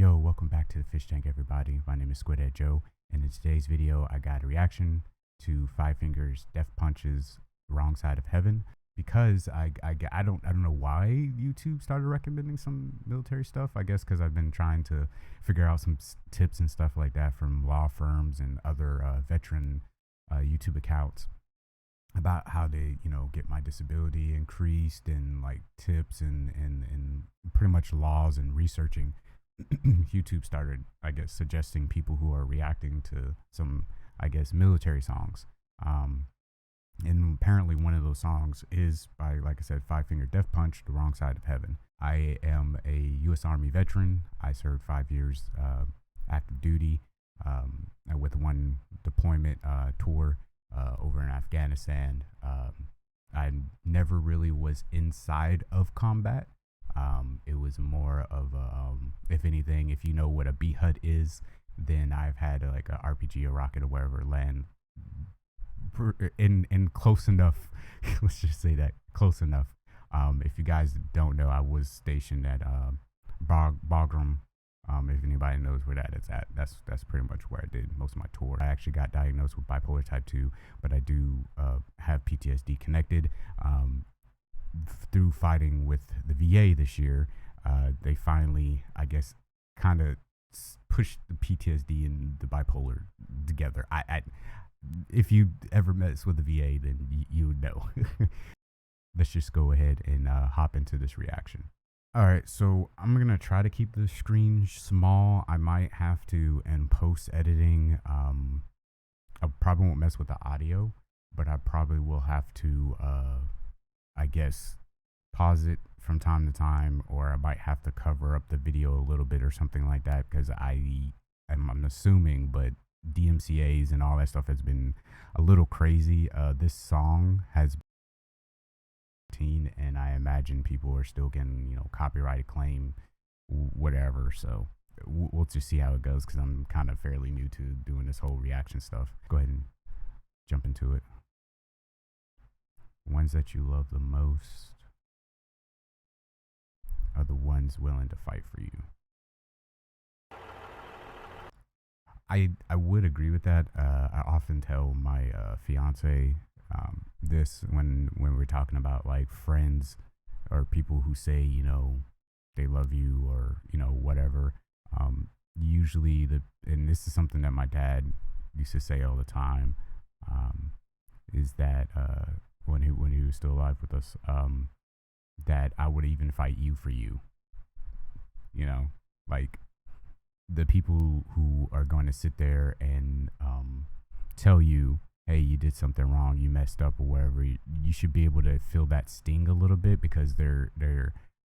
Yo, welcome back to the Fish Tank, everybody. My name is Squidhead Joe, and in today's video, I got a reaction to Five Fingers Death Punch's "Wrong Side of Heaven" because I don't know why YouTube started recommending some military stuff. I guess because I've been trying to figure out some tips and stuff like that from law firms and other veteran YouTube accounts about how to get my disability increased, and like tips and pretty much laws and researching. YouTube started, I guess, suggesting people who are reacting to some, I guess, military songs. And apparently one of those songs is by, like I said, Five Finger Death Punch, "The Wrong Side of Heaven." I am a U.S. Army veteran. I served 5 years active duty with one deployment tour over in Afghanistan. I never really was inside of combat. It was more of a, if anything, if you know what a B-HUD is, then I've had like a RPG, a rocket, or whatever land in close enough. Let's just say that close enough. If you guys don't know, I was stationed at Bagram. If anybody knows where that is at, that's pretty much where I did most of my tour. I actually got diagnosed with bipolar type 2, but I do have PTSD connected. Through fighting with the VA this year, they finally, I guess, kind of pushed the PTSD and the bipolar together. If you ever mess with the VA, then you would know. Let's just go ahead and hop into this reaction. All right, so I'm gonna try to keep the screen small. I might have to, in post editing, I probably won't mess with the audio, but I probably will have to I guess pause it from time to time, or I might have to cover up the video a little bit or something like that, because I'm assuming, but DMCAs and all that stuff has been a little crazy. This song has been, and I imagine people are still getting copyrighted claim, whatever. So we'll just see how it goes, because I'm kind of fairly new to doing this whole reaction stuff. Go ahead and jump into it. Ones that you love the most are the ones willing to fight for you. I would agree with that. I often tell my fiance this when we're talking about like friends or people who say they love you, or whatever. Usually and this is something that my dad used to say all the time, is that when he was still alive with us, that I would even fight you for you. Like the people who are going to sit there and tell you, hey, you did something wrong, you messed up, or whatever. You should be able to feel that sting a little bit, because they're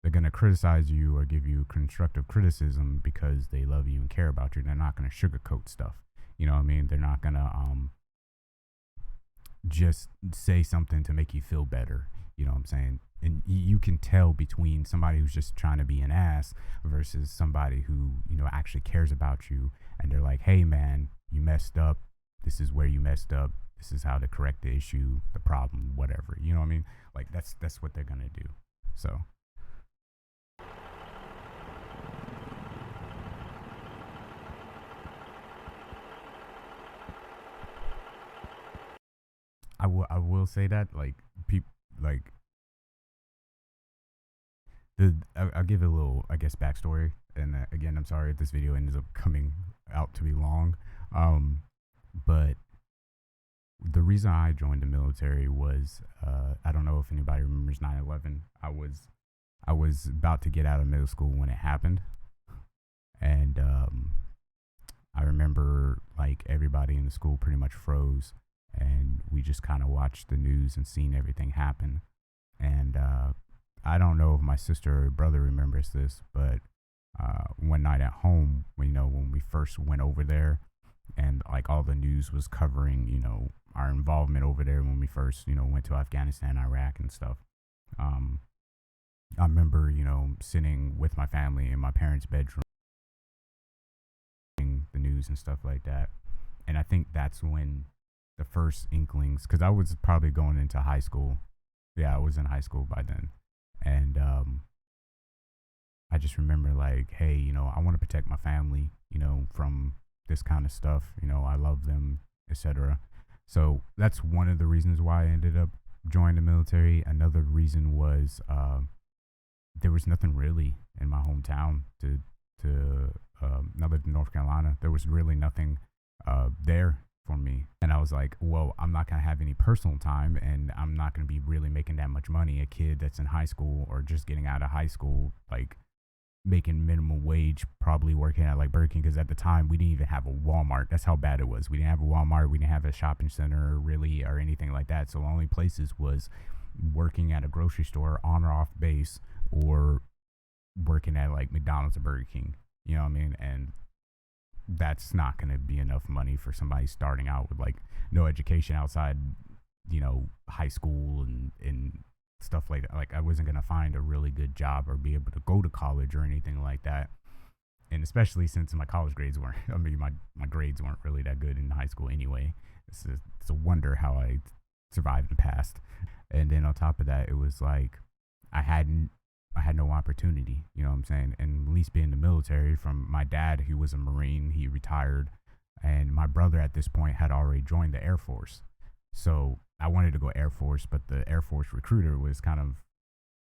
going to criticize you or give you constructive criticism because they love you and care about you. They're not going to sugarcoat stuff. You know what I mean? They're not going to just say something to make you feel better. You know what I'm saying? And you can tell between somebody who's just trying to be an ass versus somebody who actually cares about you, and they're like, hey man, you messed up, this is where you messed up, this is how to correct the issue, the problem, whatever. You know what I mean? Like that's what they're gonna do. So I will say that I'll give it a little, I guess, backstory. And again, I'm sorry if this video ends up coming out to be long. But the reason I joined the military was, I don't know if anybody remembers 9/11. I was about to get out of middle school when it happened. And I remember like everybody in the school pretty much froze, and we just kind of watched the news and seen everything happen. And I don't know if my sister or brother remembers this, but one night at home, when we first went over there, and like all the news was covering, our involvement over there when we first, went to Afghanistan, Iraq, and stuff. I remember, sitting with my family in my parents' bedroom, the news and stuff like that. And I think that's when the first inklings, because I was probably going into high school. Yeah, I was in high school by then. And I just remember like, hey, I want to protect my family, from this kind of stuff. I love them, etc. So that's one of the reasons why I ended up joining the military. Another reason was there was nothing really in my hometown to I lived in North Carolina. There was really nothing there for me. And I was like, well, I'm not going to have any personal time, and I'm not going to be really making that much money. A kid that's in high school or just getting out of high school, like making minimum wage, probably working at like Burger King, because at the time we didn't even have a Walmart. That's how bad it was. We didn't have a Walmart. We didn't have a shopping center really or anything like that. So the only places was working at a grocery store on or off base, or working at like McDonald's or Burger King. You know what I mean? And that's not going to be enough money for somebody starting out with like no education outside, high school and stuff like that. Like I wasn't going to find a really good job or be able to go to college or anything like that. And especially since my college grades weren't, my grades weren't really that good in high school anyway. It's a wonder how I survived in the past. And then on top of that, it was like I had no opportunity, you know what I'm saying? And at least being in the military, from my dad, who was a Marine, he retired, and my brother at this point had already joined the Air Force. So I wanted to go Air Force, but the Air Force recruiter was kind of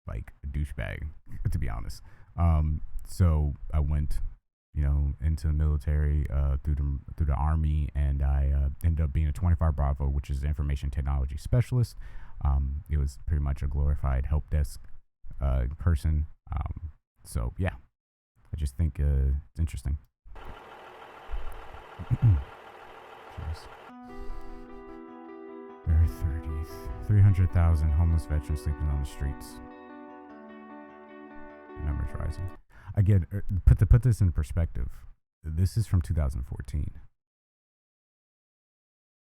like a douchebag, to be honest. So I went, into the military through the Army, and I ended up being a 25 Bravo, which is an information technology specialist. It was pretty much a glorified help desk person. So yeah, I just think it's interesting. Cheers. There are 300,000 homeless veterans sleeping on the streets. The numbers rising. Again, to put this in perspective, this is from 2014.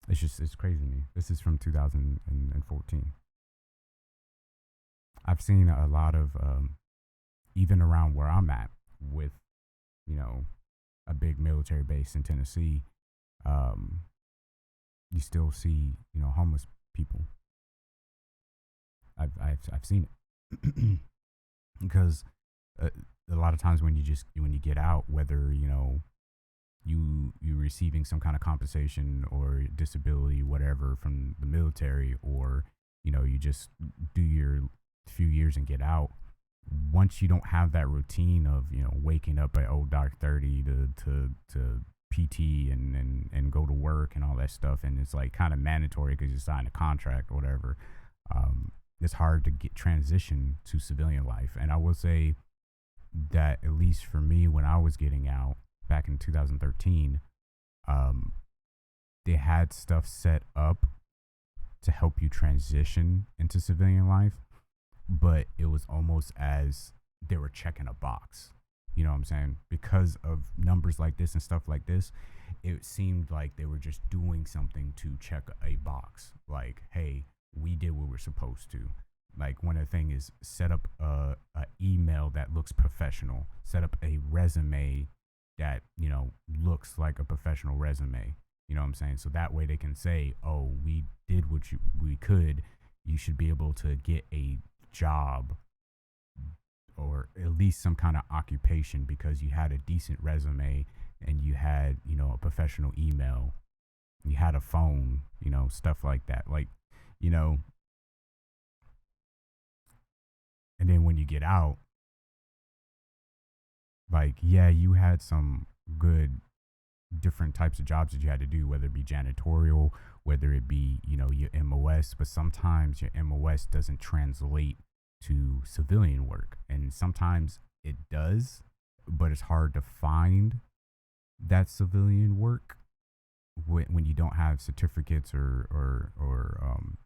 It's crazy to me. This is from 2014. I've seen a lot of, even around where I'm at with, a big military base in Tennessee, you still see, homeless people. I've seen it because a lot of times when you get out, whether, you're receiving some kind of compensation or disability, whatever, from the military, or, you just do your few years and get out. Once you don't have that routine of waking up at dark 30 to PT and go to work and all that stuff, and it's like kind of mandatory because you signed a contract or whatever, it's hard to get transition to civilian life. And I will say that, at least for me, when I was getting out back in 2013, they had stuff set up to help you transition into civilian life, but it was almost as they were checking a box. You know what I'm saying? Because of numbers like this and stuff like this, it seemed like they were just doing something to check a box. Like, hey, we did what we're supposed to. Like, one of the things is set up a email that looks professional. Set up a resume that, looks like a professional resume. You know what I'm saying? So that way they can say, oh, we did what we could. You should be able to get a job, or at least some kind of occupation, because you had a decent resume and you had, a professional email, you had a phone, stuff like that. Like, and then when you get out, like, yeah, you had some good different types of jobs that you had to do, whether it be janitorial, whether it be, your MOS, but sometimes your MOS doesn't translate to civilian work. And sometimes it does, but it's hard to find that civilian work when you don't have certificates or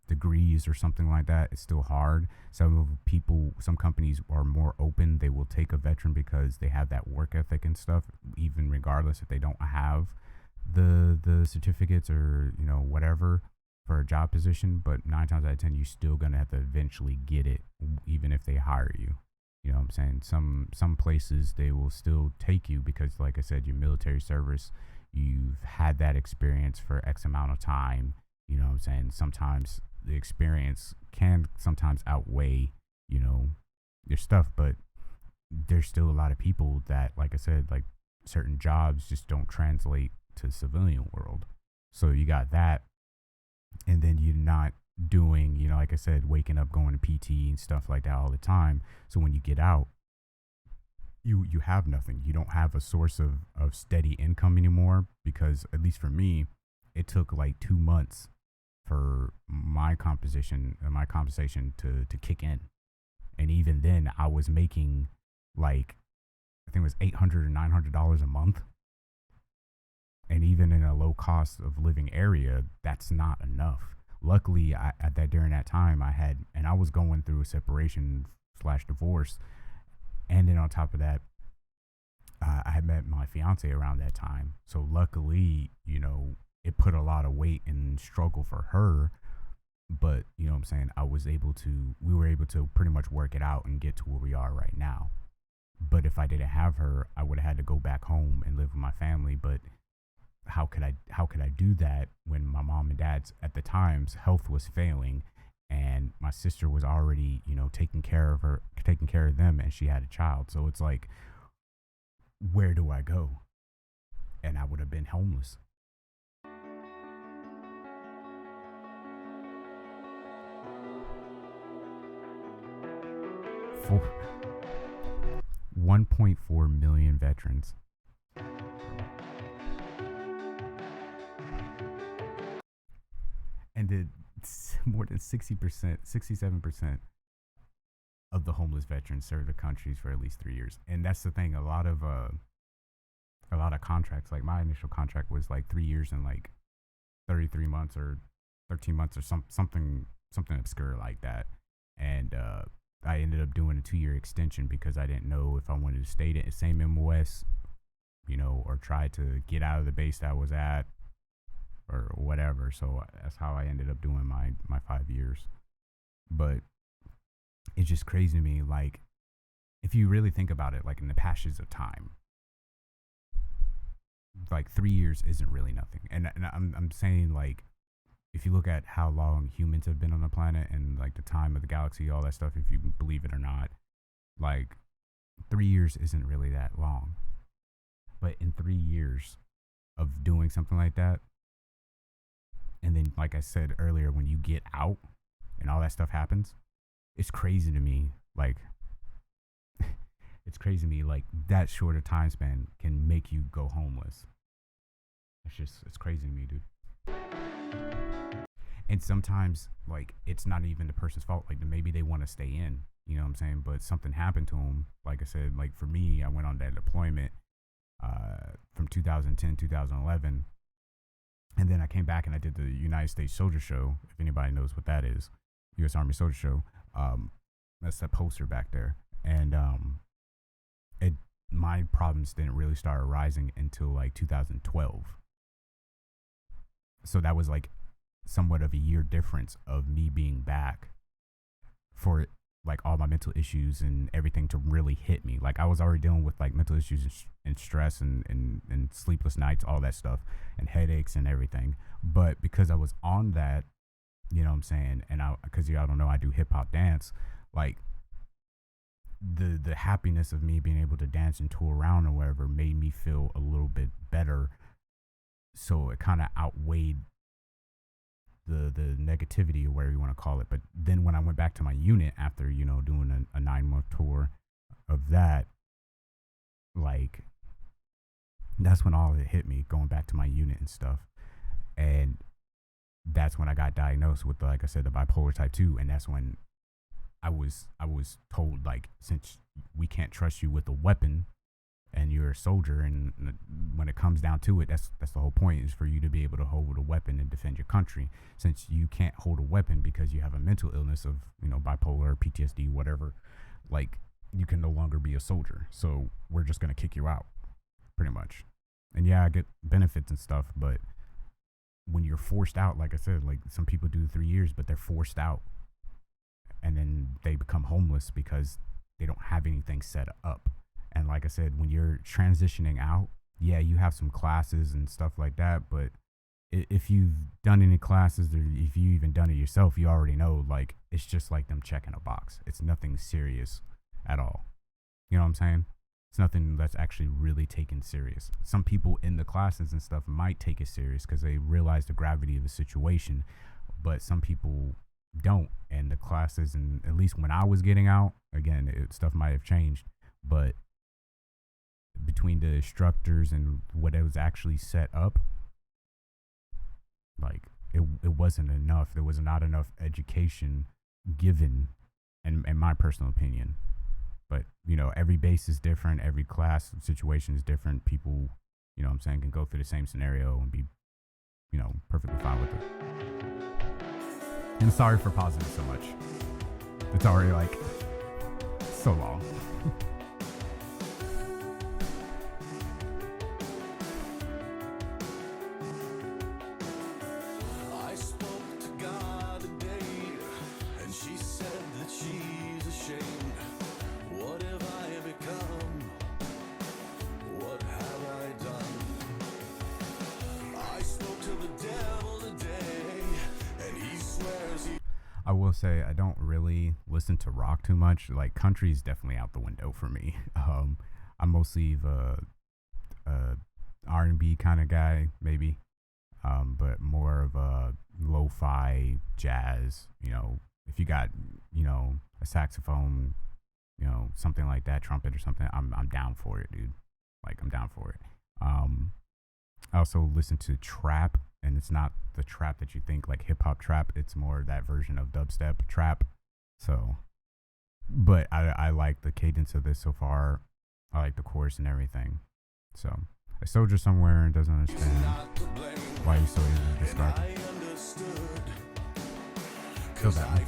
degrees or something like that. It's still hard. Some companies are more open. They will take a veteran because they have that work ethic and stuff, even regardless if they don't have the certificates or whatever for a job position. But 9 times out of 10, you're still gonna have to eventually get it, even if they hire you. You know what I'm saying? Some places, they will still take you because, like I said, your military service, you've had that experience for X amount of time. You know what I'm saying? Sometimes the experience can sometimes outweigh, your stuff. But there's still a lot of people that, like I said, like certain jobs just don't translate to civilian world. So you got that, and then you're not doing, like I said, waking up, going to PT and stuff like that all the time. So when you get out, you have nothing. You don't have a source of steady income anymore, because at least for me, it took like 2 months for my compensation to kick in. And even then I was making like, I think it was $800 or $900 a month. And even in a low cost of living area, that's not enough. Luckily, during that time I was going through a separation slash divorce. And then on top of that, I had met my fiance around that time. So luckily, it put a lot of weight and struggle for her. But, you know what I'm saying? We were able to pretty much work it out and get to where we are right now. But if I didn't have her, I would have had to go back home and live with my family. But how could I do that when my mom and dad's at the time's health was failing, and my sister was already, taking care of them, and she had a child. So it's like, where do I go? And I would have been homeless. For 1.4 million veterans. And more than 60%, 67% of the homeless veterans serve the countries for at least 3 years. And that's the thing. A lot of contracts, like my initial contract was like 3 years and like 33 months or 13 months or something obscure like that. And I ended up doing a 2-year extension because I didn't know if I wanted to stay in the same MOS, or try to get out of the base that I was at or whatever. So that's how I ended up doing my 5 years. But it's just crazy to me, like, if you really think about it, like in the passage of time, like 3 years isn't really nothing. And I'm saying, like, if you look at how long humans have been on the planet and like the time of the galaxy, all that stuff, if you believe it or not, like 3 years isn't really that long. But in 3 years of doing something like that, and then, like I said earlier, when you get out and all that stuff happens, it's crazy to me. Like, it's crazy to me. Like, that short a time span can make you go homeless. It's crazy to me, dude. And sometimes, like, it's not even the person's fault. Like, maybe they want to stay in, you know what I'm saying? But something happened to them. Like I said, like for me, I went on that deployment from 2010, 2011. And then I came back and I did the United States Soldier Show. If anybody knows what that is, U.S. Army Soldier Show. That's that poster back there. And my problems didn't really start arising until like 2012. So that was like somewhat of a year difference of me being back for like all my mental issues and everything to really hit me. Like I was already dealing with like mental issues and stress and sleepless nights, all that stuff, and headaches and everything. But because I was on that, you know what I'm saying, and because y'all don't know, I do hip hop dance, like the happiness of me being able to dance and tour around or whatever made me feel a little bit better. So it kind of outweighed the negativity or whatever you want to call it. But then when I went back to my unit after, you know, doing a 9-month tour of that, like that's when all of it hit me, going back to my unit and stuff. And that's when I got diagnosed with, like I said, the bipolar type 2. And that's when I was told, like, since we can't trust you with a weapon and you're a soldier, and when it comes down to it, that's the whole point, is for you to be able to hold a weapon and defend your country. Since you can't hold a weapon because you have a mental illness of, you know, bipolar, PTSD, whatever, like, you can no longer be a soldier. So we're just going to kick you out, pretty much. And yeah, I get benefits and stuff, but when you're forced out, like I said, like some people do 3 years, but they're forced out. And then they become homeless because they don't have anything set up. And like I said, when you're transitioning out, yeah, you have some classes and stuff like that. But if you've done any classes, or if you even done it yourself, you already know, like, it's just like them checking a box. It's nothing serious at all. You know what I'm saying? It's nothing that's actually really taken serious. Some people in the classes and stuff might take it serious because they realize the gravity of the situation, but some people don't. And the classes, and at least when I was getting out, again, stuff might have changed, but between the instructors and what it was actually set up, like it wasn't enough. There was not enough education given, in my personal opinion. But, you know, every base is different. Every class situation is different. People, you know what I'm saying, can go through the same scenario and be, you know, perfectly fine with it. And sorry for pausing it so much. It's already like so long. I spoke to God today, and she said that she's ashamed. What have I become? What have I done? I spoke to the devil today, and he swears he... I will say I don't really listen to rock too much. Like, country is definitely out the window for me. I'm mostly the R&B kind of guy, maybe, but more of a lo-fi jazz. You know, if you got, you know, a saxophone, you know, something like that, trumpet or something, I'm down for it, dude. Like, I'm down for it. I also listen to trap, and it's not the trap that you think, like hip hop trap. It's more that version of dubstep trap. So, but I like the cadence of this so far. I like the chorus and everything. So, a soldier somewhere doesn't understand why he's so easy to describe. Feel that one.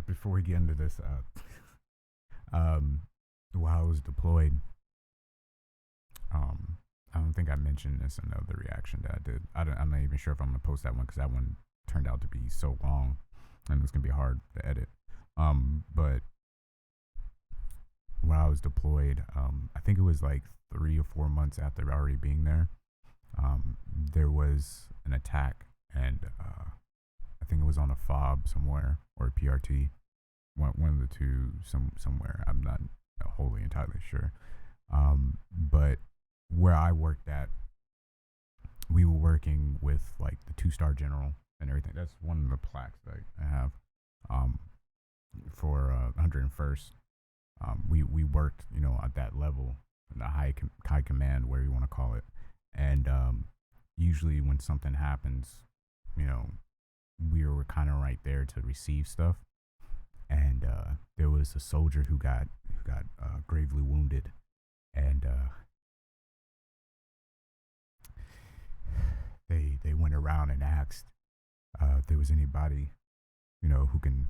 Before we get into this, while I was deployed, I don't think I mentioned this in the other reaction that I did. I'm not even sure if I'm gonna post that one because that one turned out to be so long, and it's gonna be hard to edit. But when I was deployed, I think it was like 3 or 4 months after already being there, there was an attack, and I think it was on a fob somewhere or a PRT. One of the two, somewhere. I'm not wholly entirely sure. But where I worked at, we were working with like the 2-star general and everything. That's one of the plaques that I have for 101st. We worked, you know, at that level, in the high command, where you want to call it. And usually when something happens, you know, we were kind of right there to receive stuff. And there was a soldier who got gravely wounded, and they went around and asked if there was anybody, you know, who can,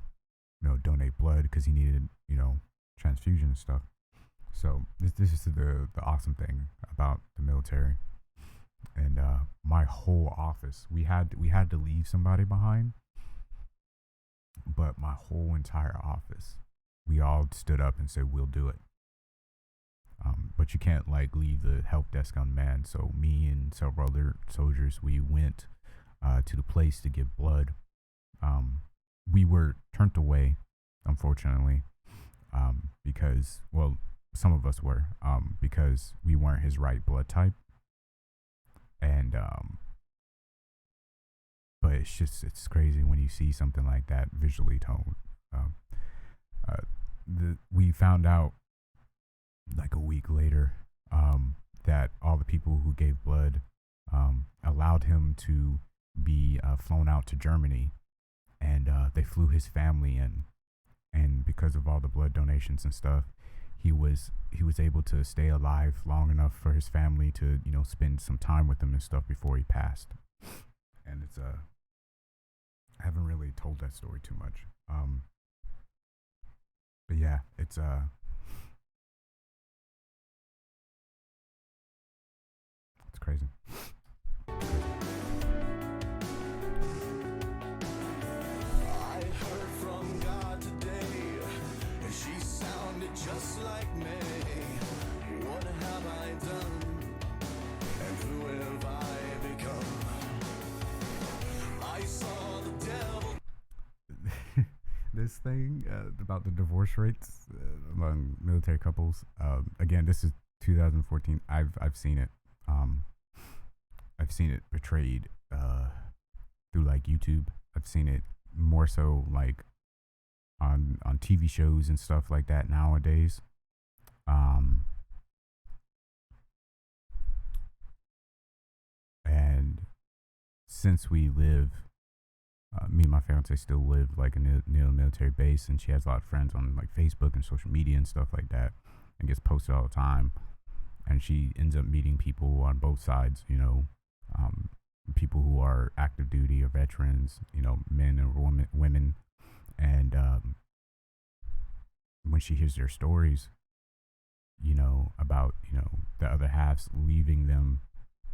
you know, donate blood, because he needed, you know, transfusion and stuff. So this is the awesome thing about the military. And my whole office, we had to leave somebody behind. But my whole entire office, we all stood up and said, we'll do it. But you can't like leave the help desk unmanned. So me and several other soldiers, we went to the place to give blood. We were turned away, unfortunately, because, well, some of us were, because we weren't his right blood type. And but it's crazy when you see something like that visually toned. We found out like a week later that all the people who gave blood allowed him to be flown out to Germany, and they flew his family in. And because of all the blood donations and stuff, he was able to stay alive long enough for his family to, you know, spend some time with him and stuff before he passed. And it's I haven't really told that story too much. But yeah, it's crazy. I heard from God today, and she sounded just like me. What have I done? And who have I become? I saw the devil. This thing about the divorce rates among military couples. Again, this is 2014. I've seen it. I've seen it portrayed through like YouTube. I've seen it more so like on TV shows and stuff like that nowadays. And since we live, me and my fiance still live like near a military base, and she has a lot of friends on like Facebook and social media and stuff like that, and gets posted all the time. And she ends up meeting people on both sides, you know, people who are active duty or veterans, you know, men or women. And when she hears their stories, you know, about, you know, the other halves leaving them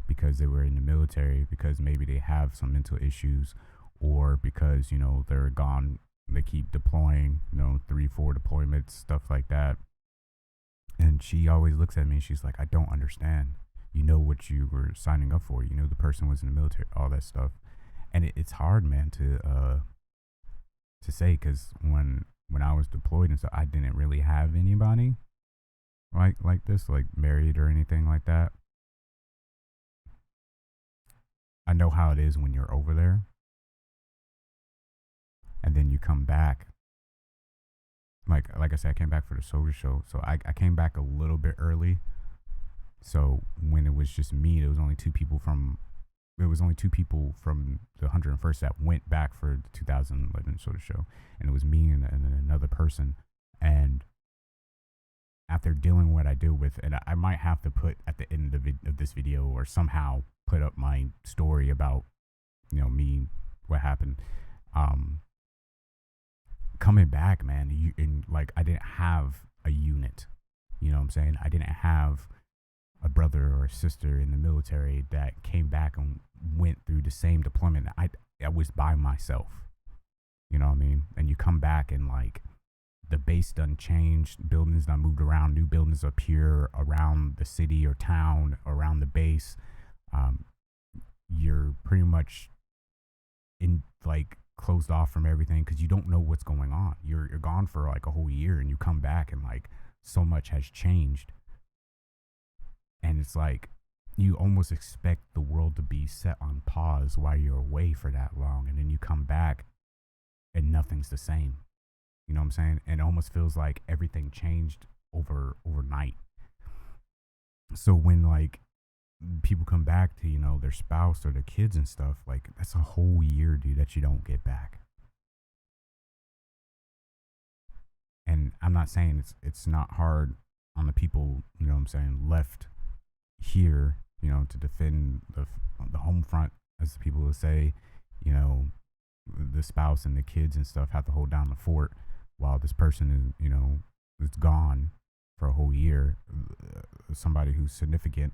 because they were in the military, because maybe they have some mental issues, or because, you know, they're gone, they keep deploying, you know, 3-4 deployments, stuff like that. And she always looks at me and she's like, I don't understand. You know what you were signing up for. You know, the person was in the military, all that stuff. And it's hard, man, to say, because when I was deployed and stuff, I didn't really have anybody like this, like married or anything like that. I know how it is when you're over there and then you come back. Like I said, I came back for the soldier show, so I came back a little bit early. So when it was just me, there was only two people from the 101st that went back for the 2011 soldier show, and it was me and another person. And after dealing with what I deal with, and I might have to put at the end of this video, or somehow put up my story about, you know, me, what happened. Coming back, man, like I didn't have a unit, you know what I'm saying? I didn't have a brother or a sister in the military that came back and went through the same deployment. I was by myself, you know what I mean? And you come back and like the base done changed, buildings done moved around, new buildings appear around the city or town, around the base. You're pretty much in like closed off from everything because you don't know what's going on. You're gone for like a whole year, and you come back and like so much has changed, and it's like you almost expect the world to be set on pause while you're away for that long, and then you come back and nothing's the same. You know what I'm saying? And it almost feels like everything changed overnight. So when like people come back to, you know, their spouse or their kids and stuff, like that's a whole year, dude, that you don't get back. And I'm not saying it's not hard on the people, you know what I'm saying, left here, you know, to defend the home front, as the people would say. You know, the spouse and the kids and stuff have to hold down the fort while this person is, you know, is gone for a whole year. Somebody who's significant,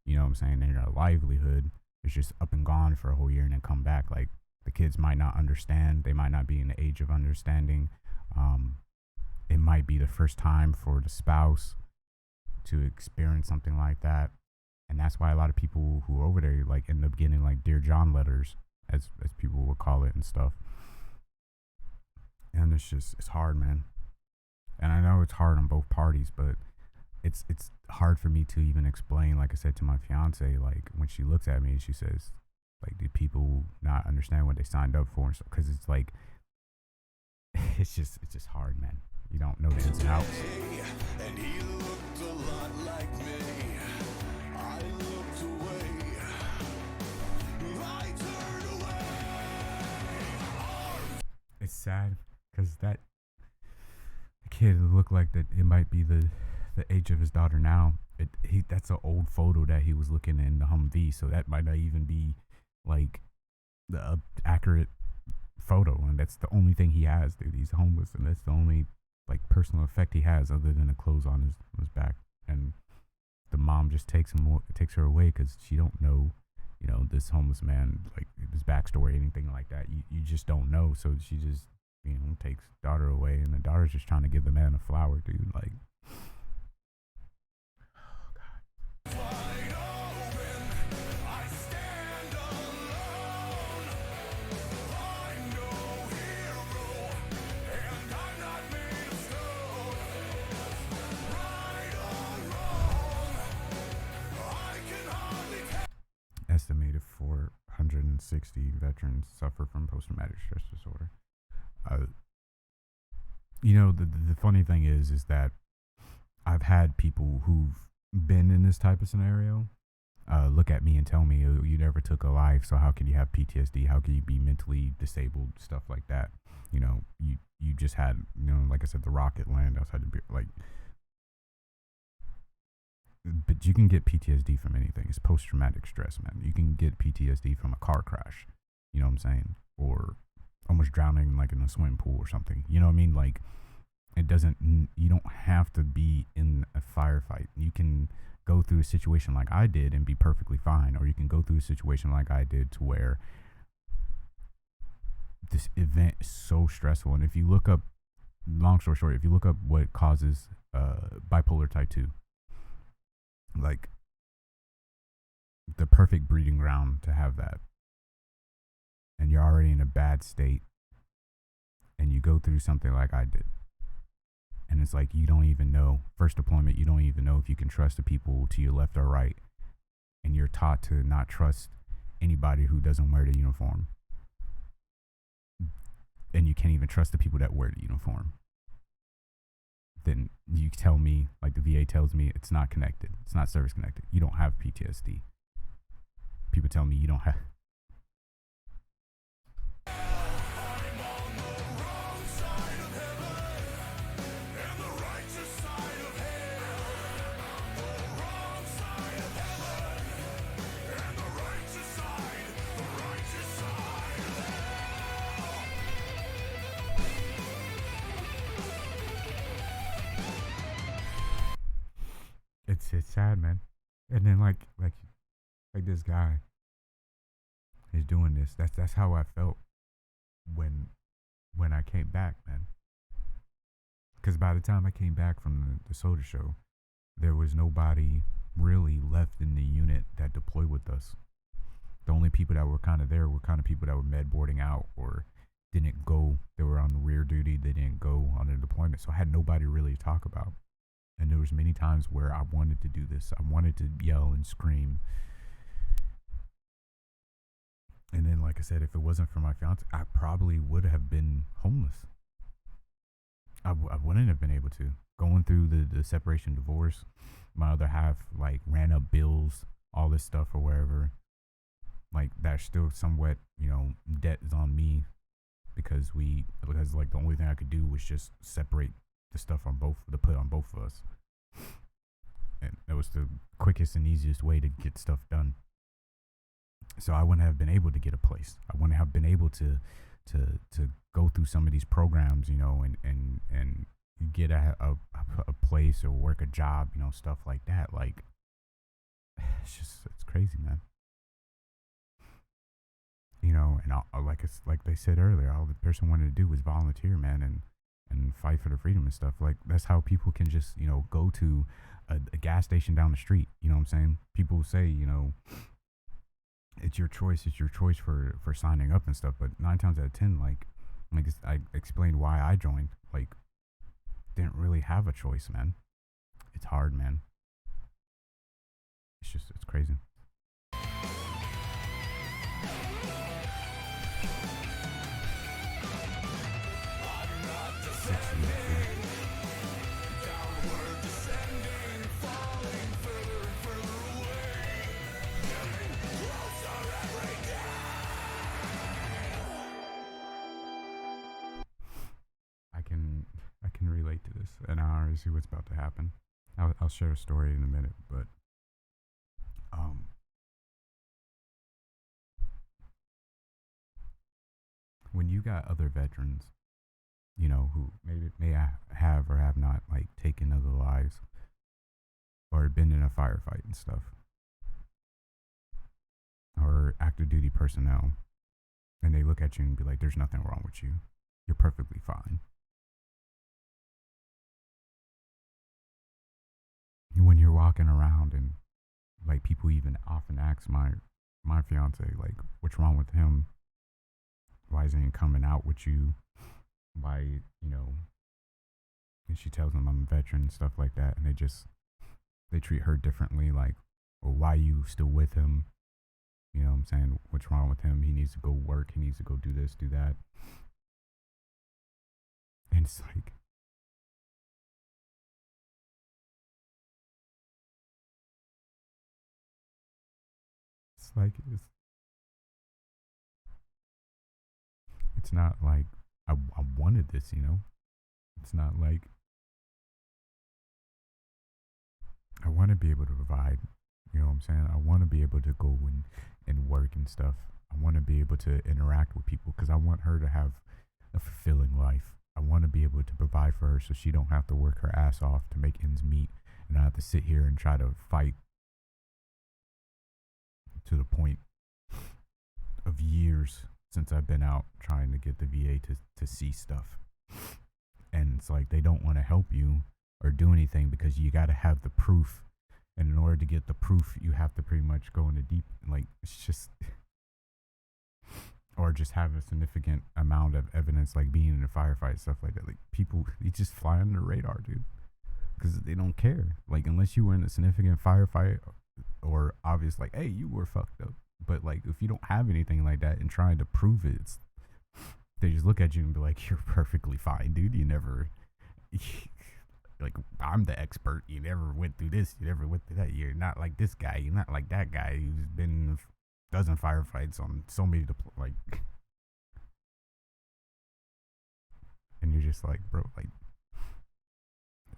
you know what I'm saying, in their livelihood is just up and gone for a whole year and then come back. Like the kids might not understand. They might not be in the age of understanding. It might be the first time for the spouse to experience something like that. And that's why a lot of people who are over there like end up getting like Dear John letters, as people would call it and stuff. And it's hard, man. And I know it's hard on both parties, but it's hard for me to even explain, like I said, to my fiance, like when she looks at me and she says, like, did people not understand what they signed up for? Because it's like, it's just hard, man. You don't know the ins and outs. And he looked a lot like me. I looked away. I turned away. It's sad because that kid looked like that it might be the the age of his daughter now, that's an old photo that he was looking in the Humvee, so that might not even be like the accurate photo, and that's the only thing he has, dude. He's homeless, and that's the only like personal effect he has, other than the clothes on his back. And the mom just takes her away because she don't know, you know, this homeless man, like his backstory, anything like that. You just don't know, so she just, you know, takes daughter away, and the daughter's just trying to give the man a flower, dude. Like, oh god. Estimated 460 veterans suffer from post-traumatic stress disorder. You know, the funny thing is that I've had people who've been in this type of scenario look at me and tell me, oh, you never took a life, so how can you have PTSD? How can you be mentally disabled? Stuff like that. You know, you just had, you know, like I said, the rocket land outside the like. But you can get PTSD from anything. It's post-traumatic stress, man. You can get PTSD from a car crash, you know what I'm saying? Or almost drowning like in a swimming pool or something. You know what I mean? Like, you don't have to be in a firefight. You can go through a situation like I did and be perfectly fine. Or you can go through a situation like I did to where this event is so stressful. And if you look up, long story short, if you look up what causes bipolar type 2, like the perfect breeding ground to have that, and you're already in a bad state, and you go through something like I did, and it's like you don't even know, first deployment, you don't even know if you can trust the people to your left or right, and you're taught to not trust anybody who doesn't wear the uniform, and you can't even trust the people that wear the uniform. Then you tell me, like the VA tells me, it's not connected. It's not service connected. You don't have PTSD. People tell me you don't have. I'm on the wrong side of heaven and the righteous side of hell. The wrong side of heaven and the righteous side of hell. It's sad, man. And then like this guy is doing this. That's how I felt when I came back, man. Because by the time I came back from the soldier show, there was nobody really left in the unit that deployed with us. The only people that were kind of there were kind of people that were med boarding out or didn't go. They were on the rear duty. They didn't go on their deployment. So I had nobody really to talk about. And there was many times where I wanted to do this. I wanted to yell and scream. And then, like I said, if it wasn't for my fiance, I probably would have been homeless. I wouldn't have been able to. Going through the separation divorce, my other half, like, ran up bills, all this stuff or wherever. Like, that's still somewhat, you know, debt is on me because like, the only thing I could do was just separate the stuff to put on both of us. And that was the quickest and easiest way to get stuff done. So I wouldn't have been able to get a place. I wouldn't have been able to go through some of these programs, you know, and get a place or work a job, you know, stuff like that. Like, it's crazy, man. You know, and like they said earlier, all the person wanted to do was volunteer, man, and fight for the freedom and stuff. Like, that's how people can just, you know, go to a gas station down the street. You know what I'm saying? People say, you know, it's your choice for signing up and stuff. But 9 times out of 10, like I explained why I joined. Like, didn't really have a choice, man. It's hard, man. It's crazy. I can relate to this, and I already see what's about to happen. I'll share a story in a minute, but um, when you got other veterans, you know, who maybe have or have not like taken other lives or been in a firefight and stuff, or active duty personnel, and they look at you and be like, "There's nothing wrong with you. You're perfectly fine." When you're walking around and like people even often ask my fiance like, "What's wrong with him? Why isn't he coming out with you? Why, you know?" And she tells them I'm a veteran and stuff like that, and they treat her differently. Like, "Well, why are you still with him? You know what I'm saying? What's wrong with him? He needs to go work. He needs to go do this, do that." And it's like it's not like I wanted this, you know. It's not like I want to be able to provide. You know what I'm saying? I want to be able to go and work and stuff. I want to be able to interact with people because I want her to have a fulfilling life. I want to be able to provide for her so she don't have to work her ass off to make ends meet, and I have to sit here and try to fight to the point of years since I've been out trying to get the VA to see stuff. And it's like they don't want to help you or do anything because you got to have the proof. And in order to get the proof, you have to pretty much go into deep, like, it's just, or just have a significant amount of evidence, like being in a firefight, stuff like that. Like, people, they just fly under the radar, dude, because they don't care. Like, unless you were in a significant firefight or obvious, like, hey, you were fucked up. But, like, if you don't have anything like that and trying to prove it, they just look at you and be like, "You're perfectly fine, dude. You never, like, I'm the expert. You never went through this. You never went through that. You're not like this guy. You're not like that guy who's been in a dozen firefights on so many, like," and you're just like, bro,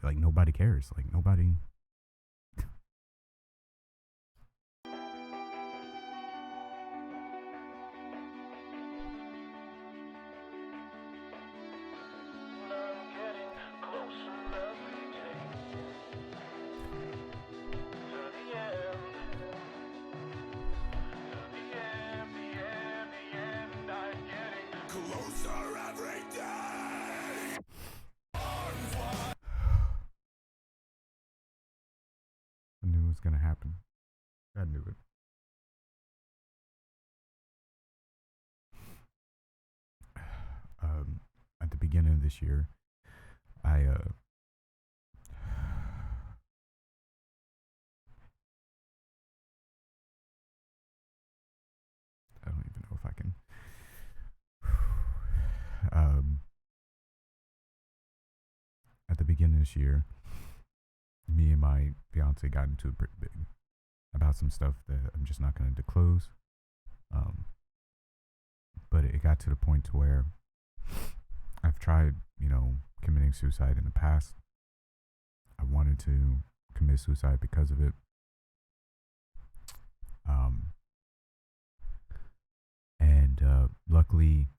like nobody cares. Like, nobody. Closer every day. I knew it was gonna happen. I knew it. At the beginning of this year, I I don't even know if I can. At the beginning of this year, me and my fiance got into it pretty big about some stuff that I'm just not going to disclose. But it got to the point to where I've tried, you know, committing suicide in the past. I wanted to commit suicide because of it. And luckily,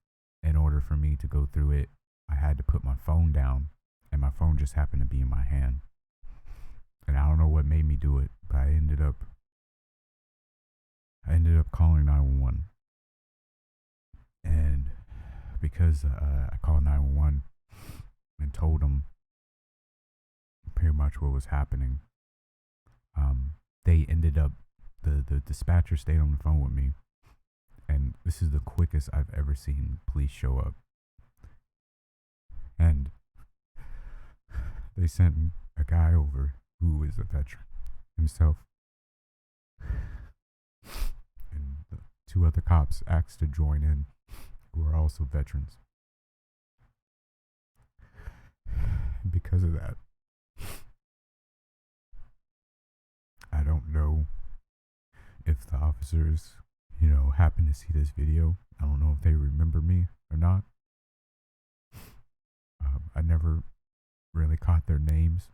in order for me to go through it, I had to put my phone down, and my phone just happened to be in my hand. And I don't know what made me do it, but I ended up calling 911. And because I called 911 and told them pretty much what was happening, they ended up, the dispatcher stayed on the phone with me. And this is the quickest I've ever seen police show up. And they sent a guy over who is a veteran himself. And the two other cops asked to join in, who are also veterans. And because of that, I don't know if the officers, you know, happen to see this video. I don't know if they remember me or not. I never really caught their names.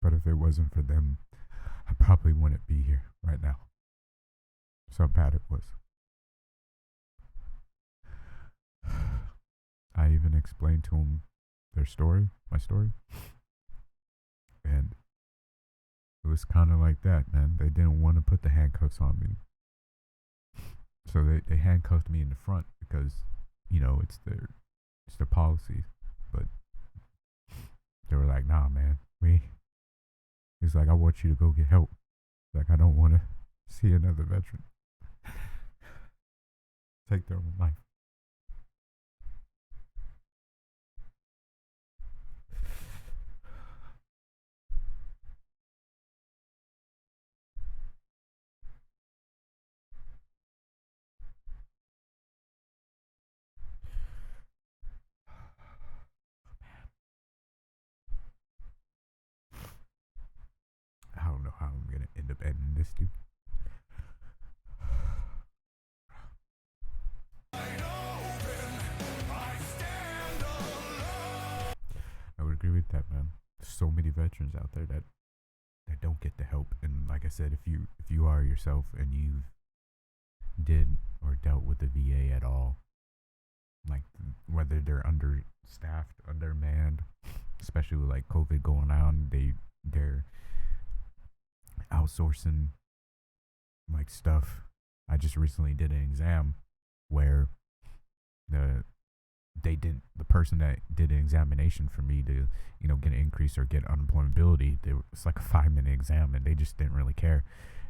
But if it wasn't for them, I probably wouldn't be here right now. That's how bad it was. I even explained to them their story, my story. And it was kind of like that, man. They didn't want to put the handcuffs on me. So they handcuffed me in the front because, you know, it's their policy. But they were like, nah, man, he's like, I want you to go get help. Like, I don't want to see another veteran take their own life. I don't know how I'm gonna end up ending this, dude. I would agree with that, man. There's so many veterans out there that don't get the help. And like I said, if you are yourself and you've did or dealt with the VA at all, like whether they're understaffed, undermanned, especially with like COVID going on, they're outsourcing like stuff. I just recently did an exam where the person that did an examination for me to, you know, get an increase or get unemployability, it's like a 5-minute exam and they just didn't really care.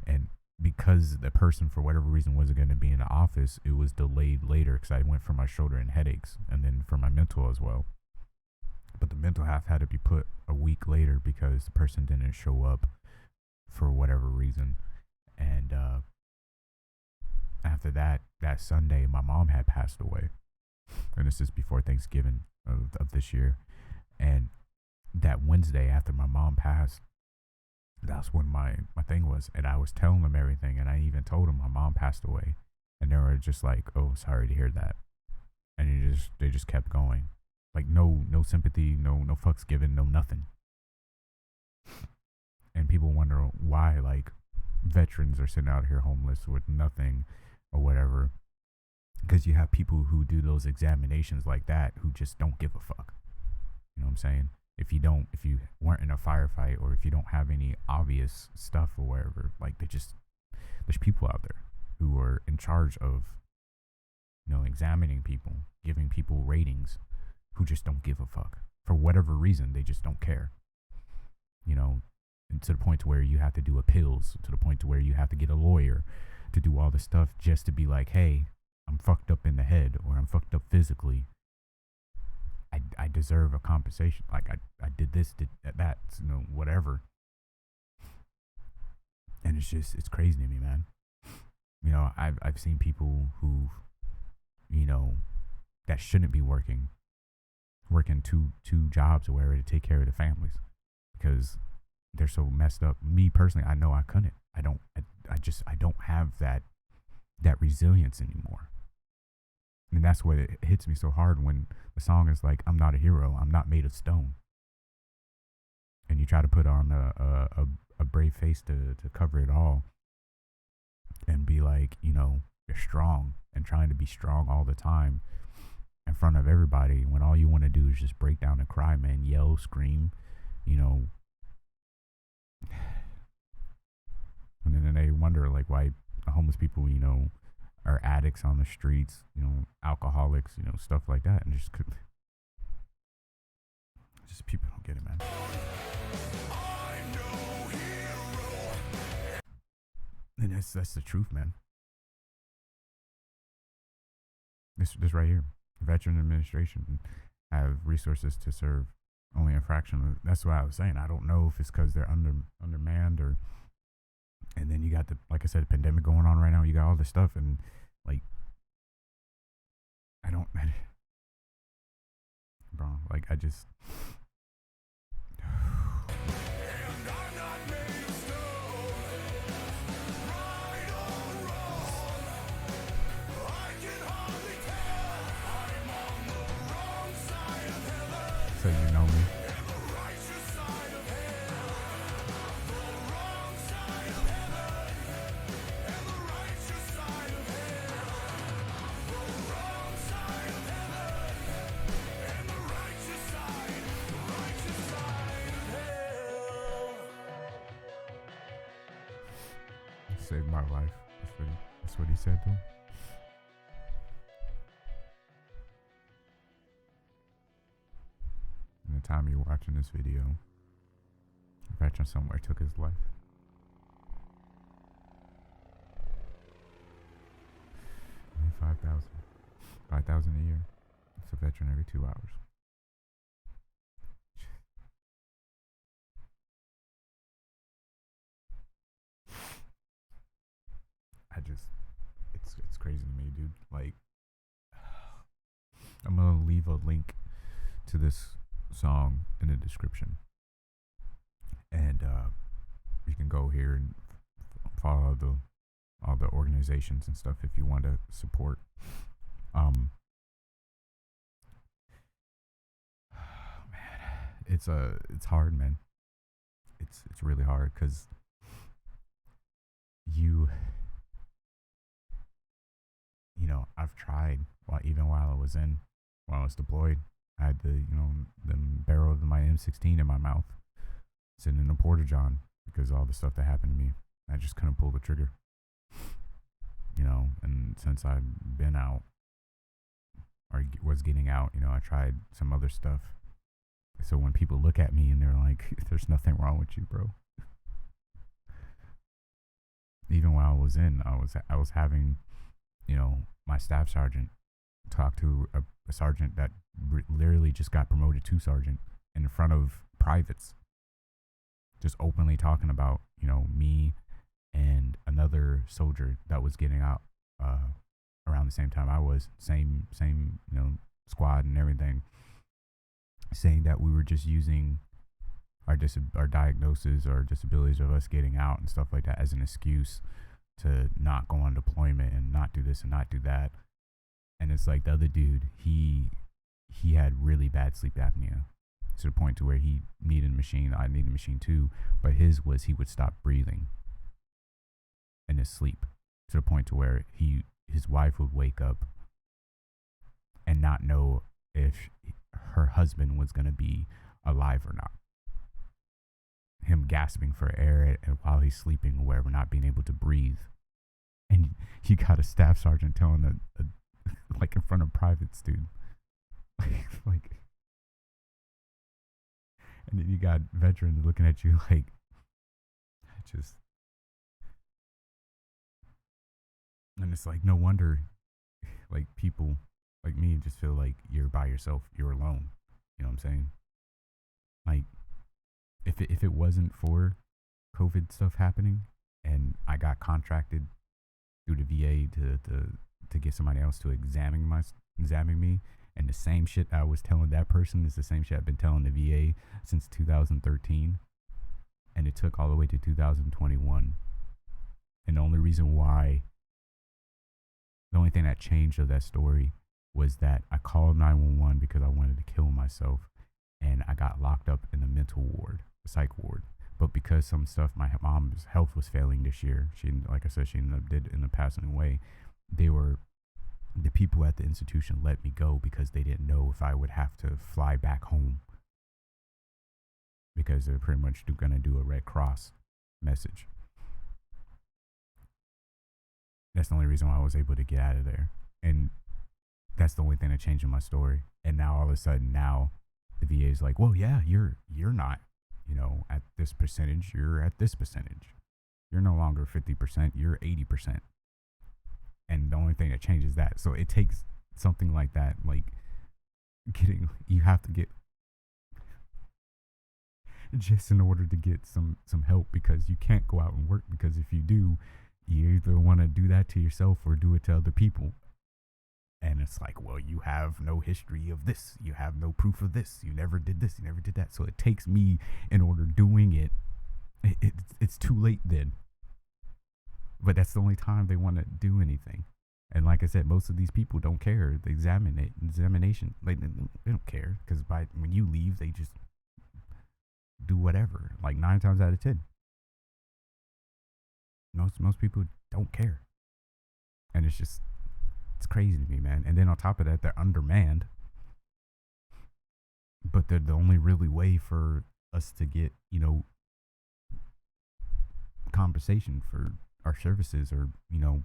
And because the person for whatever reason wasn't going to be in the office, it was delayed later because I went for my shoulder and headaches and then for my mental as well. But the mental half had to be put a week later because the person didn't show up for whatever reason. And after that Sunday, my mom had passed away. And this is before Thanksgiving of this year. And that Wednesday after my mom passed, that's when my thing was. And I was telling them everything. And I even told them my mom passed away. And they were just like, oh, sorry to hear that. And they just kept going. Like no sympathy, no fucks given, no nothing. And people wonder why, like, veterans are sitting out here homeless with nothing or whatever. Because you have people who do those examinations like that who just don't give a fuck. You know what I'm saying? If you weren't in a firefight or if you don't have any obvious stuff or whatever, like there's people out there who are in charge of, you know, examining people, giving people ratings, who just don't give a fuck. For whatever reason, they just don't care. You know, and to the point to where you have to do appeals, to the point to where you have to get a lawyer to do all this stuff just to be like, hey, I'm fucked up in the head or I'm fucked up physically. I deserve a compensation. Like I did this, did that, you know, whatever. And it's crazy to me, man. You know, I've seen people who, you know, that shouldn't be working two jobs or whatever to take care of the families because they're so messed up. Me personally, I know I couldn't. I don't have that resilience anymore. And that's what it hits me so hard when the song is like, I'm not a hero, I'm not made of stone. And you try to put on a brave face to cover it all and be like, you know, you're strong and trying to be strong all the time in front of everybody when all you want to do is just break down and cry, man, yell, scream, you know. And then they wonder like why homeless people, you know, are addicts on the streets, you know, alcoholics, you know, stuff like that. And just people don't get it, man. And that's the truth, man. This right here. Veteran Administration have resources to serve only a fraction of. That's what I was saying. I don't know if it's because they're undermanned or. And then you got like I said, the pandemic going on right now. You got all this stuff, and like, bro, like I just. So you know me. saved my life. That's what he said though. And the time you're watching this video, a veteran somewhere took his life. 5,000. 5,000 a year. It's a veteran every 2 hours. It's crazy to me, dude. Like, I'm gonna leave a link to this song in the description, and you can go here and follow all the organizations and stuff if you want to support. Man, it's hard, man. It's really hard because you know, I've tried while I was deployed. I had the barrel of my M16 in my mouth, sitting in a porta john because of all the stuff that happened to me. I just couldn't pull the trigger. You know, and since I've been out or was getting out, you know, I tried some other stuff. So when people look at me and they're like, "There's nothing wrong with you, bro." Even while I was in, I was having, you know, my staff sergeant talk to a sergeant that literally just got promoted to sergeant in front of privates, just openly talking about, you know, me and another soldier that was getting out around the same time I was, same you know, squad and everything, saying that we were just using our diagnosis or disabilities of us getting out and stuff like that as an excuse to not go on deployment and not do this and not do that. And it's like the other dude, he had really bad sleep apnea to the point to where he needed a machine. I needed a machine too, but his was he would stop breathing in his sleep to the point to where his wife would wake up and not know if her husband was going to be alive or not. Him gasping for air and while he's sleeping or wherever, not being able to breathe. And you got a staff sergeant telling like in front of privates, dude. like, and then you got veterans looking at you like, just, and it's like, no wonder, like, people like me just feel like you're by yourself, you're alone. You know what I'm saying? Like, if it wasn't for COVID stuff happening and I got contracted through the VA to get somebody else to examine me, and the same shit I was telling that person is the same shit I've been telling the VA since 2013, and it took all the way to 2021. And the only thing that changed of that story was that I called 911 because I wanted to kill myself, and I got locked up in the mental ward, the psych ward. But because some stuff, my mom's health was failing this year. She, like I said, she ended up passing away. The people at the institution let me go because they didn't know if I would have to fly back home, because they're pretty much going to do a Red Cross message. That's the only reason why I was able to get out of there. And that's the only thing that changed in my story. And now all of a sudden, now the VA is like, well, yeah, you're not, you know, at this percentage, you're at this percentage. You're no longer 50%, you're 80%. And the only thing that changes that. So it takes something like that, like you have to get, just in order to get some help, because you can't go out and work, because if you do, you either want to do that to yourself or do it to other people. And it's like, well, you have no history of this. You have no proof of this. You never did this. You never did that. So it takes me, in order doing it, it's too late then. But that's the only time they want to do anything. And like I said, most of these people don't care. The examination, like, they don't care, because when you leave, they just do whatever. Like 9 times out of 10. Most people don't care. And it's crazy to me, man. And then on top of that, they're undermanned. But they're the only really way for us to get, you know, compensation for our services, or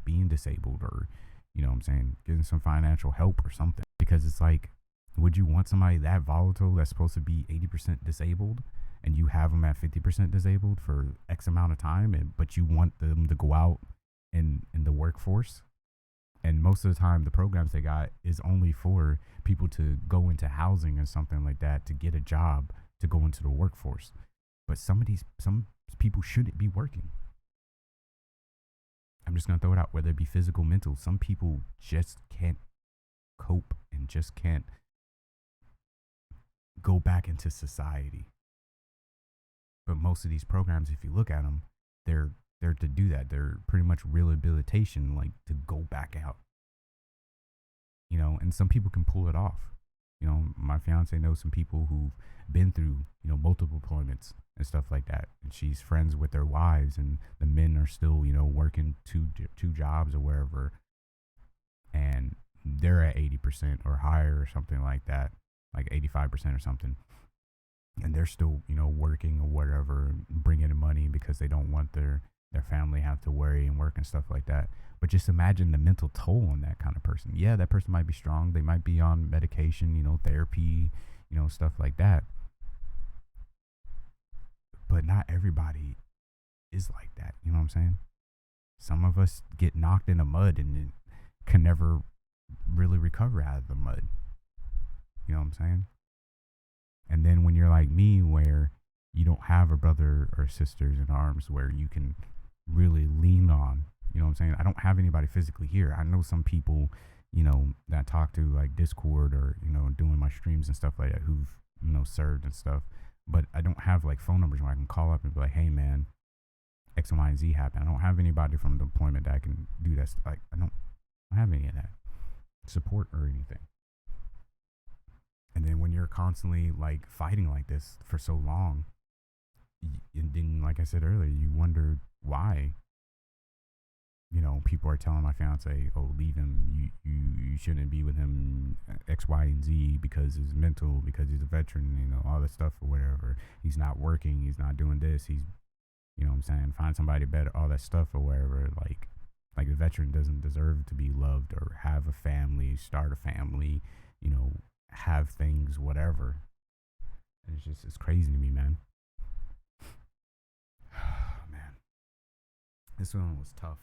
being disabled, or what I'm saying, getting some financial help or something. Because it's like, would you want somebody that volatile that's supposed to be 80% disabled, and you have them at 50% disabled for X amount of time, but you want them to go out in the workforce? And most of the time, the programs they got is only for people to go into housing or something like that, to get a job, to go into the workforce. But some people shouldn't be working. I'm just going to throw it out, whether it be physical, mental. Some people just can't cope and just can't go back into society. But most of these programs, if you look at them, they're to do that. They're pretty much rehabilitation, like to go back out. And some people can pull it off. My fiance knows some people who've been through, multiple deployments and stuff like that. And she's friends with their wives, and the men are still, working two jobs or wherever. And they're at 80% or higher or something like that, like 85% or something. And they're still, working or whatever, bringing in money because they don't want their family have to worry and work and stuff like that. But just imagine the mental toll on that kind of person. Yeah, that person might be strong. They might be on medication, therapy, stuff like that. But not everybody is like that. You know what I'm saying? Some of us get knocked in the mud and can never really recover out of the mud. You know what I'm saying? And then when you're like me, where you don't have a brother or sisters in arms where you can really lean on, you know what I'm saying? I don't have anybody physically here. I know some people, that I talk to, like Discord or, doing my streams and stuff like that, who've, served and stuff. But I don't have like phone numbers where I can call up and be like, hey man, X, Y, and Z happened. I don't have anybody from the deployment that I can do that. Like, I don't have any of that support or anything. And then when you're constantly like fighting like this for so long, and then, like I said earlier, you wonder why, people are telling my fiance, oh, leave him. You shouldn't be with him, X, Y, and Z, because he's mental, because he's a veteran, all this stuff or whatever. He's not working. He's not doing this. He's, what I'm saying, find somebody better, all that stuff or whatever. Like a veteran doesn't deserve to be loved or have a family, start a family, have things, whatever. And it's crazy to me, man. Man, this one was tough.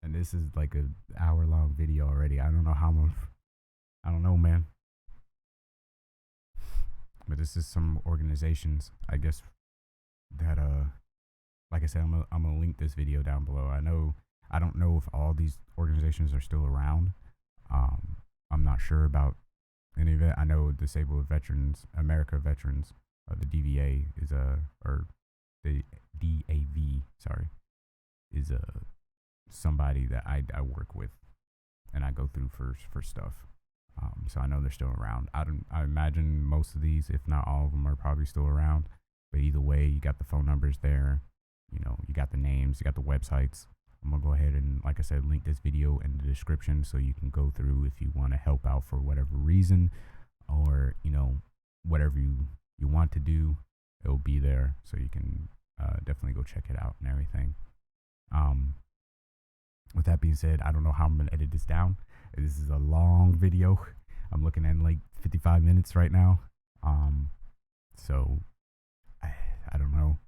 And this is like an hour-long video already. I don't know, man. But this is some organizations, I guess, that like I said, I'm gonna link this video down below. I don't know if all these organizations are still around. I'm not sure about any of it. I know Disabled Veterans, America Veterans, the DVA is or the DAV, sorry, is somebody that I work with and I go through for stuff. So I know they're still around. I imagine most of these, if not all of them, are probably still around. But either way, you got the phone numbers there. You got the names, you got the websites. I'm going to go ahead and, like I said, link this video in the description so you can go through if you want to help out for whatever reason, or, whatever you want to do, it'll be there. So you can definitely go check it out and everything. With that being said, I don't know how I'm going to edit this down. This is a long video. I'm looking at like 55 minutes right now. So I don't know.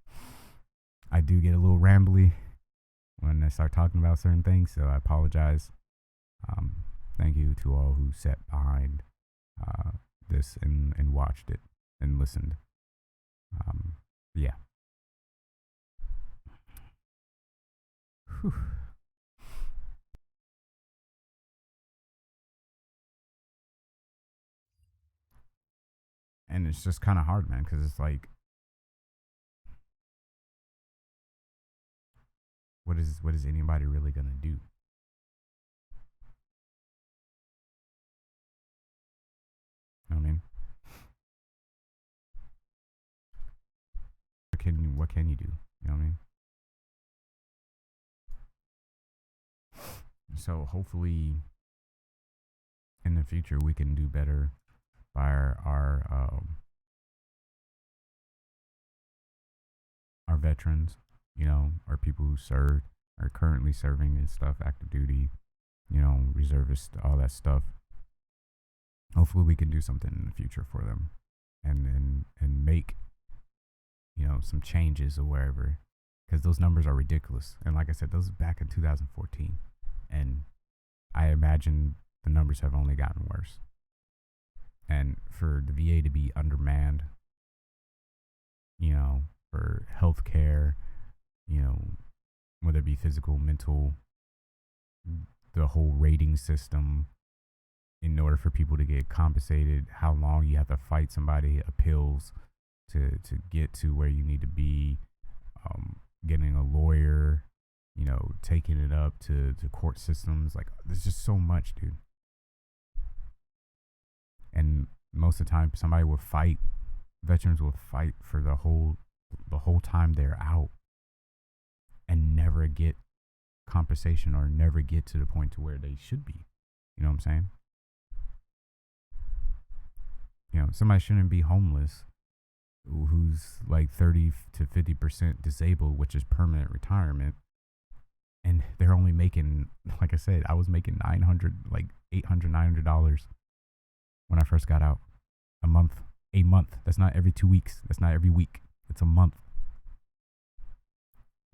I do get a little rambly when I start talking about certain things, so I apologize. Thank you to all who sat behind this and watched it and listened. Yeah. Whew. And it's just kind of hard, man, because it's like, what is anybody really gonna do? You know what I mean? What can you do? You know what I mean? So hopefully in the future we can do better by our veterans, or people who served, are currently serving and stuff, active duty, reservists, all that stuff. Hopefully we can do something in the future for them, and make, some changes or wherever, because those numbers are ridiculous. And like I said, those back in 2014, and I imagine the numbers have only gotten worse. And for the VA to be undermanned, for healthcare, whether it be physical, mental, the whole rating system, in order for people to get compensated, how long you have to fight somebody, appeals to get to where you need to be, getting a lawyer, taking it up to court systems. Like, there's just so much, dude. And most of the time, veterans will fight for the whole time they're out, and never get compensation, or never get to the point to where they should be. You know what I'm saying? Somebody shouldn't be homeless who's like 30 to 50% disabled, which is permanent retirement, and they're only making, like I said, I was making $900, like $800-900 when I first got out. A month. That's not every 2 weeks. That's not every week. It's a month.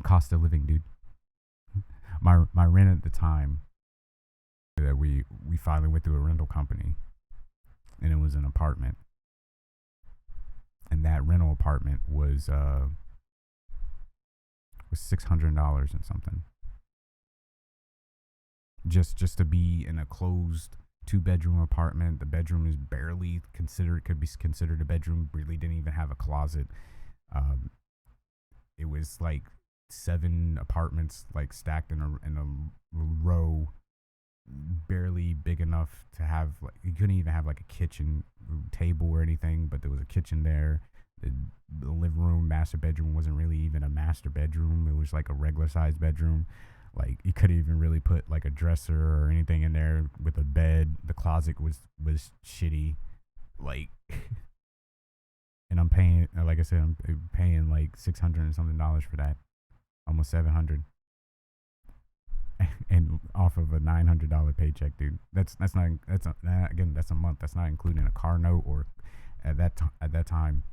Cost of living, dude. My rent at the time that we finally went through a rental company, and it was an apartment, and that rental apartment was $600 and something, just to be in a closed 2-bedroom apartment. The bedroom is barely could be considered a bedroom. Really didn't even have a closet. It was like 7 apartments, like stacked in a row, barely big enough to have, like, you couldn't even have like a kitchen table or anything, but there was a kitchen there. The living room, master bedroom, wasn't really even a master bedroom. It was like a regular sized bedroom. Like, you couldn't even really put like a dresser or anything in there with a bed. The closet was shitty. Like, and I'm paying, like I said, I'm paying like $600 and something for that, almost $700, and off of a $900 paycheck, dude. That's a month. That's not including a car note, or at that time,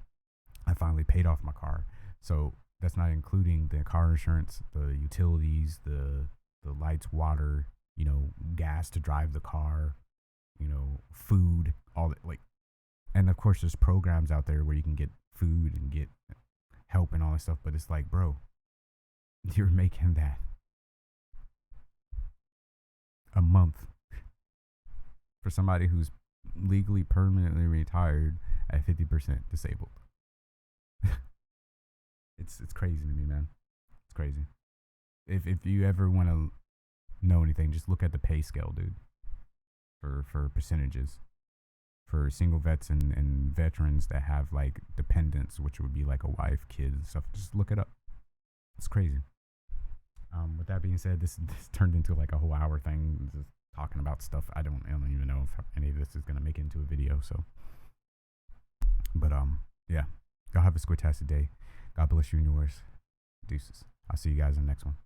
I finally paid off my car, so that's not including the car insurance, the utilities, the lights, water, gas to drive the car, food, all that. Like, and of course, there's programs out there where you can get food and get help and all that stuff. But it's like, bro, you're making that a month for somebody who's legally permanently retired at 50% disabled. It's crazy to me, man. It's crazy. If you ever want to know anything, just look at the pay scale, dude, for percentages for single vets and veterans that have like dependents, which would be like a wife, kids, and stuff. Just look it up. It's crazy. With that being said, this turned into like a whole hour thing, just talking about stuff. I don't even know if any of this is gonna make it into a video. So, but yeah, y'all have a squirtastic day. God bless you and yours. Deuces. I'll see you guys in the next one.